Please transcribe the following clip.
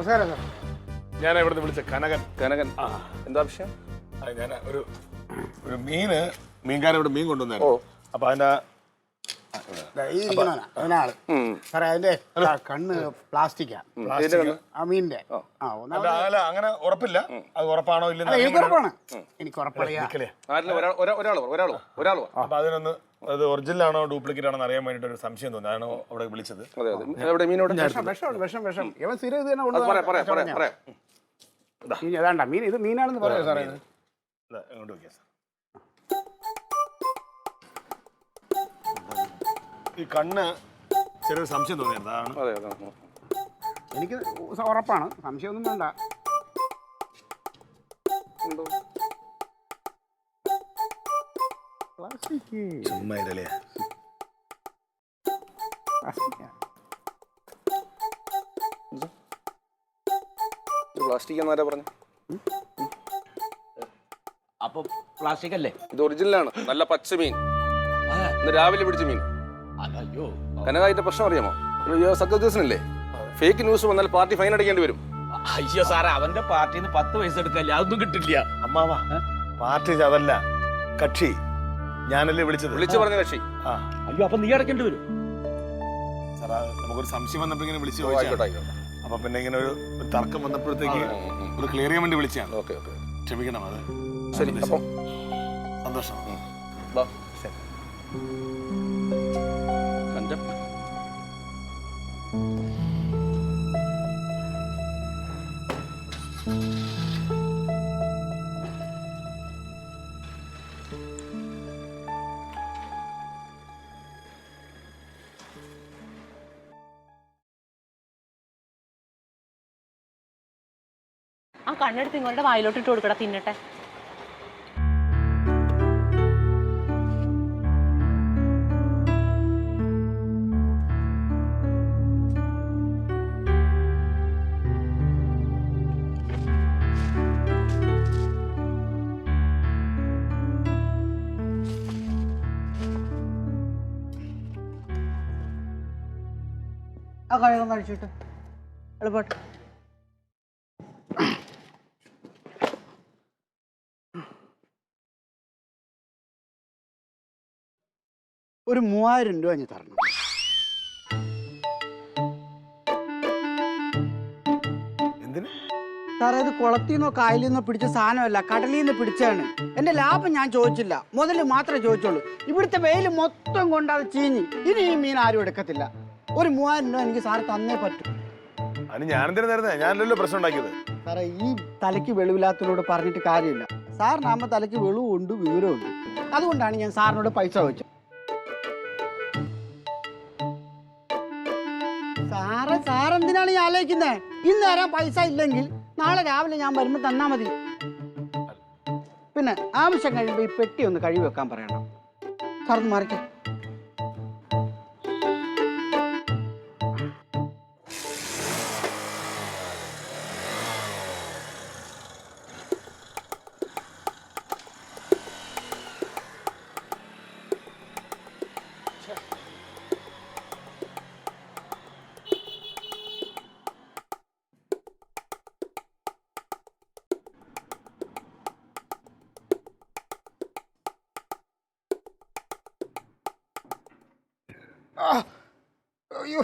നമസ്കാരം സാർ. ഞാൻ ഇവിടുന്ന് വിളിച്ച കനകൻ. എന്താ വിഷയം? ഞാൻ ഒരു മീൻകാരൻ ഇവിടെ മീൻ കൊണ്ടുവന്നായിരുന്നു. അപ്പൊ അതിന്റെ അതിനാള് സാറേ അതിന്റെ കണ്ണ് പ്ലാസ്റ്റിക്കാ. ആ മീനിന്റെ അങ്ങനെ ഉറപ്പില്ല. അത് ഉറപ്പാണോ ഇല്ലെന്ന് എനിക്ക് ഉറപ്പാണ്. എനിക്ക് ഉറപ്പറിയാം. അപ്പൊ അതിനൊന്ന് അത് ഒറിജിനൽ ആണോ ഡ്യൂപ്ലിക്കേറ്റ് ആണോ അറിയാൻ വേണ്ടിട്ട് ഒരു സംശയം തോന്നി. അതാണ് അവിടെ വിളിച്ചത്. വിഷം ഇവൻ സ്ഥിരം ഇത് തന്നെ കൊണ്ടുവന്നാ മീൻ. ഇത് മീനാണെന്ന് പറയാം സാറേ. ഇങ്ങോട്ട് വെക്കാം. ഈ കണ്ണ് ചെറിയൊരു സംശയം തോന്നിയായിരുന്നു. അതാണ് എനിക്ക് ഉറപ്പാണ്. സംശയമൊന്നും വേണ്ട. ചുമ്മാ ഇരല്ലേ. പ്ലാസ്റ്റിക് എന്നാരാ പറഞ്ഞു? അപ്പൊ പ്ലാസ്റ്റിക് അല്ലേ? ഇത് ഒറിജിനലാണ്. നല്ല പച്ച മീൻ. ഇന്ന് രാവിലെ പിടിച്ച മീൻ. അയ്യോ, കനകായിട്ട് പ്രശ്നം അറിയാമോ? സത്യദിവസനല്ലേ? ഫേക്ക് ന്യൂസ് വന്നാൽ പാർട്ടി ഫൈൻ അടിക്കേണ്ടി വരും. അയ്യോ സാറേ, അവന്റെ പാർട്ടിന്ന് 10 പൈസ എടുക്കല്ലേ, അതൊന്നും കിട്ടില്ല. അമ്മാവാ, പാർട്ടി അതല്ല, കക്ഷി ഞാനല്ലേ വിളിച്ചു പറഞ്ഞ കക്ഷി. അയ്യോ, അപ്പൊ നീ അടക്കേണ്ടി വരും. സാറാ, നമുക്കൊരു സംശയം വന്നപ്പോ ഇങ്ങനെ വിളിച്ചു ചോദിച്ചു. അപ്പൊ പിന്നെ ഇങ്ങനെ ഒരു തർക്കം വന്നപ്പോഴത്തേക്ക് ഒരു ക്ലിയർ ചെയ്യാൻ വേണ്ടി വിളിച്ചാണ്. ഓക്കെ ക്ഷമിക്കണം. അത് ശരി. അപ്പം സന്തോഷം. ശരി. ആ കണ്ണെടുത്ത് ഇങ്ങോട്ട് വായിലോട്ട് ഇട്ട് കൊടുക്കട, തിന്നട്ടെ. ആ കഴിവം കഴിച്ചിട്ട് എളുപ്പട്ടെ. ഒരു 3000 രൂപ ഞാൻ തരണം. എന്തിന് സാറേ, ഇത് കുളത്തിൽ നിന്നോ കായലിൽ നിന്നോ പിടിച്ച സാധനമല്ല, കടലിൽ നിന്ന് പിടിച്ചാണ്. എന്റെ ലാഭം ഞാൻ ചോദിച്ചില്ല, മുതല് മാത്രമേ ചോദിച്ചുള്ളൂ. ഇവിടുത്തെ വെയിൽ മൊത്തം കൊണ്ട് അത് ചീഞ്ഞ്. ഇനി ഈ മീൻ ആരും എടുക്കത്തില്ല. ഒരു 3000 രൂപ എനിക്ക് സാറ് തന്നേ പറ്റും. അതിന് ഞാനെന്തിനു തരുന്നേ? ഞാനല്ലോ പ്രശ്നം ഉണ്ടാക്കിയത്. സാറേ, ഈ തലയ്ക്ക് വെളിവില്ലാത്തതിനോട് പറഞ്ഞിട്ട് കാര്യമില്ല. സാറിനാകുമ്പോൾ തലയ്ക്ക് വെളിവുണ്ട്, വിവരമുണ്ട്. അതുകൊണ്ടാണ് ഞാൻ സാറിനോട് പൈസ ചോദിച്ചത്. സാറെന്തിനാണ് ഈ ആലോചിക്കുന്നത്? ഇന്ന് തരാൻ പൈസ ഇല്ലെങ്കിൽ നാളെ രാവിലെ ഞാൻ വരുമ്പോൾ തന്നാ മതി. പിന്നെ ആവശ്യം കഴിയുമ്പോൾ ഈ പെട്ടി ഒന്ന് കഴുകി വെക്കാൻ പറയണം. സാറൊന്ന് മാറിക്കേ. അയ്യോ.